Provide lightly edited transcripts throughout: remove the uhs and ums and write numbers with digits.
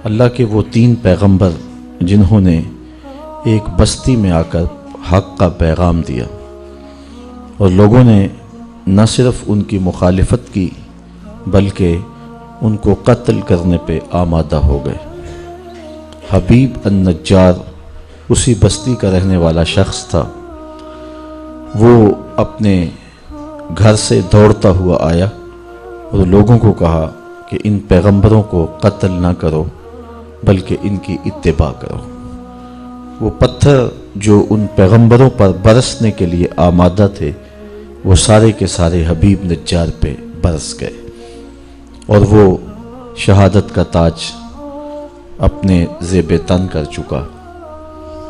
اللہ کے وہ 3 پیغمبر جنہوں نے ایک بستی میں آ کر حق کا پیغام دیا اور لوگوں نے نہ صرف ان کی مخالفت کی بلکہ ان کو قتل کرنے پہ آمادہ ہو گئے۔ حبیب النجار اسی بستی کا رہنے والا شخص تھا۔ وہ اپنے گھر سے دوڑتا ہوا آیا اور لوگوں کو کہا کہ ان پیغمبروں کو قتل نہ کرو بلکہ ان کی اتباع کرو۔ وہ پتھر جو ان پیغمبروں پر برسنے کے لیے آمادہ تھے وہ سارے کے سارے حبیب نجار پہ برس گئے اور وہ شہادت کا تاج اپنے زیب تن کر چکا۔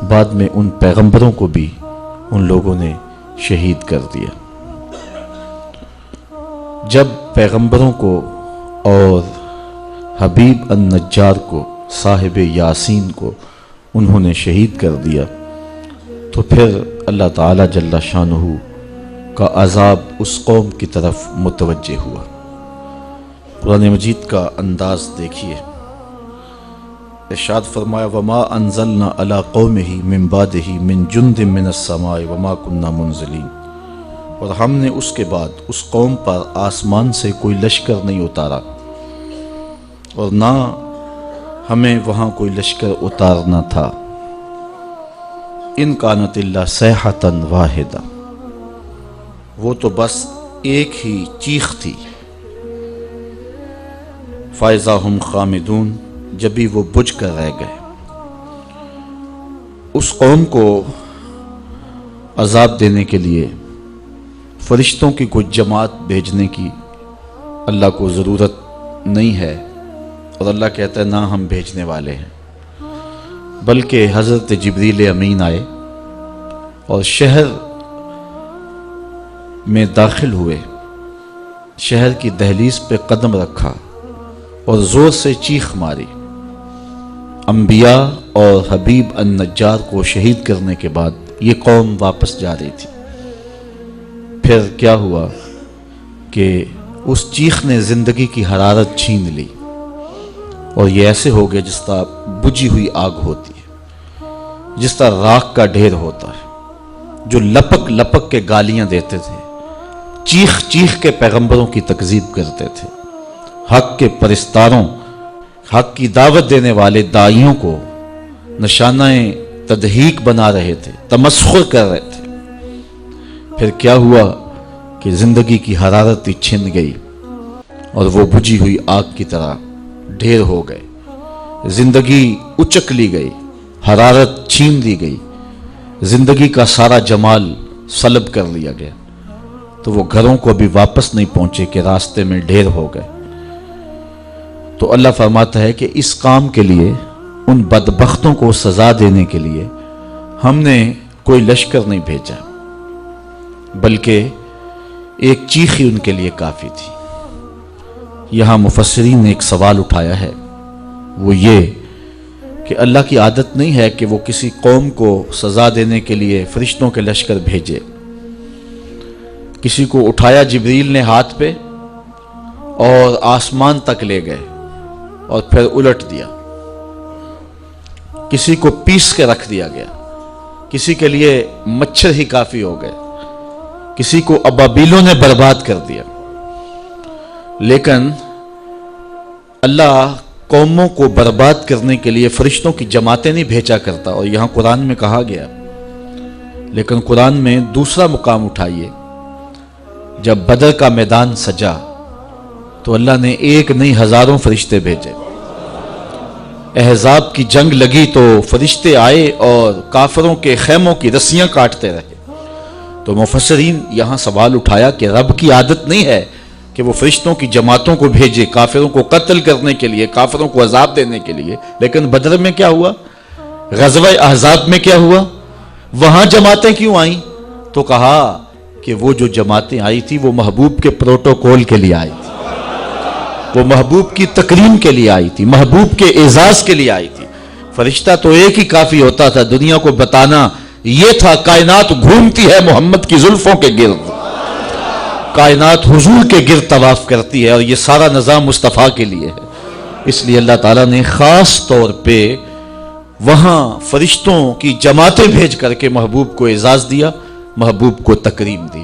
بعد میں ان پیغمبروں کو بھی ان لوگوں نے شہید کر دیا۔ جب پیغمبروں کو اور حبیب النجار کو صاحب یاسین کو انہوں نے شہید کر دیا تو پھر اللہ تعالی جل شانہ کا عذاب اس قوم کی طرف متوجہ ہوا۔ قرآن مجید کا انداز دیکھیے، ارشاد فرمایا وما انزلنا علی قومہ من بعدہ من جند من السماء وما كنا منزلین، اور ہم نے اس کے بعد اس قوم پر آسمان سے کوئی لشکر نہیں اتارا اور نہ ہمیں وہاں کوئی لشکر اتارنا تھا۔ ان کانت الا صیحۃ واحدہ، وہ تو بس ایک ہی چیخ تھی۔ فاذا ہم خامدون، جبھی وہ بجھ کر رہ گئے۔ اس قوم کو عذاب دینے کے لیے فرشتوں کی کوئی جماعت بھیجنے کی اللہ کو ضرورت نہیں ہے، اور اللہ کہتا ہے نہ ہم بھیجنے والے ہیں، بلکہ حضرت جبریل امین آئے اور شہر میں داخل ہوئے، شہر کی دہلیز پہ قدم رکھا اور زور سے چیخ ماری۔ انبیاء اور حبیب النجار کو شہید کرنے کے بعد یہ قوم واپس جا رہی تھی۔ پھر کیا ہوا کہ اس چیخ نے زندگی کی حرارت چھین لی اور یہ ایسے ہو گئے جس طرح بجھی ہوئی آگ ہوتی ہے، جس طرح راکھ کا ڈھیر ہوتا ہے، جو لپک لپک کے گالیاں دیتے تھے، چیخ چیخ کے پیغمبروں کی تکذیب کرتے تھے، حق کے پرستاروں، حق کی دعوت دینے والے داعیوں کو نشانہ تضحیک بنا رہے تھے، تمسخر کر رہے تھے۔ پھر کیا ہوا کہ زندگی کی حرارت چھن گئی اور وہ بجھی ہوئی آگ کی طرح ڈھیر ہو گئے، زندگی اچک لی گئی، حرارت چھین لی گئی، زندگی کا سارا جمال سلب کر لیا گیا، تو وہ گھروں کو بھی واپس نہیں پہنچے کہ راستے میں ڈھیر ہو گئے۔ تو اللہ فرماتا ہے کہ اس کام کے لیے، ان بدبختوں کو سزا دینے کے لیے ہم نے کوئی لشکر نہیں بھیجا، بلکہ ایک چیخ ہی ان کے لیے کافی تھی۔ یہاں مفسرین نے ایک سوال اٹھایا ہے، وہ یہ کہ اللہ کی عادت نہیں ہے کہ وہ کسی قوم کو سزا دینے کے لیے فرشتوں کے لشکر بھیجے۔ کسی کو اٹھایا جبریل نے ہاتھ پہ اور آسمان تک لے گئے اور پھر الٹ دیا، کسی کو پیس کے رکھ دیا گیا، کسی کے لیے مچھر ہی کافی ہو گئے، کسی کو ابابیلوں نے برباد کر دیا۔ لیکن اللہ قوموں کو برباد کرنے کے لیے فرشتوں کی جماعتیں نہیں بھیجا کرتا، اور یہاں قرآن میں کہا گیا۔ لیکن قرآن میں دوسرا مقام اٹھائیے، جب بدر کا میدان سجا تو اللہ نے ایک نہیں ہزاروں فرشتے بھیجے۔ احزاب کی جنگ لگی تو فرشتے آئے اور کافروں کے خیموں کی رسیاں کاٹتے رہے۔ تو مفسرین یہاں سوال اٹھایا کہ رب کی عادت نہیں ہے کہ وہ فرشتوں کی جماعتوں کو بھیجے کافروں کو قتل کرنے کے لیے، کافروں کو عذاب دینے کے لیے، لیکن بدر میں کیا ہوا، غزوہ احزاب میں کیا ہوا، وہاں جماعتیں کیوں آئیں؟ تو کہا کہ وہ جو جماعتیں آئی تھی وہ محبوب کے پروٹوکول کے لیے آئی تھی، وہ محبوب کی تکریم کے لیے آئی تھی، محبوب کے اعزاز کے لیے آئی تھی۔ فرشتہ تو ایک ہی کافی ہوتا تھا، دنیا کو بتانا یہ تھا کائنات گھومتی ہے محمد کی زلفوں کے گرد، کائنات حضور کے گرد طواف کرتی ہے، اور یہ سارا نظام مصطفیٰ کے لیے ہے۔ اس لیے اللہ تعالیٰ نے خاص طور پہ وہاں فرشتوں کی جماعتیں بھیج کر کے محبوب کو اعزاز دیا، محبوب کو تکریم دی۔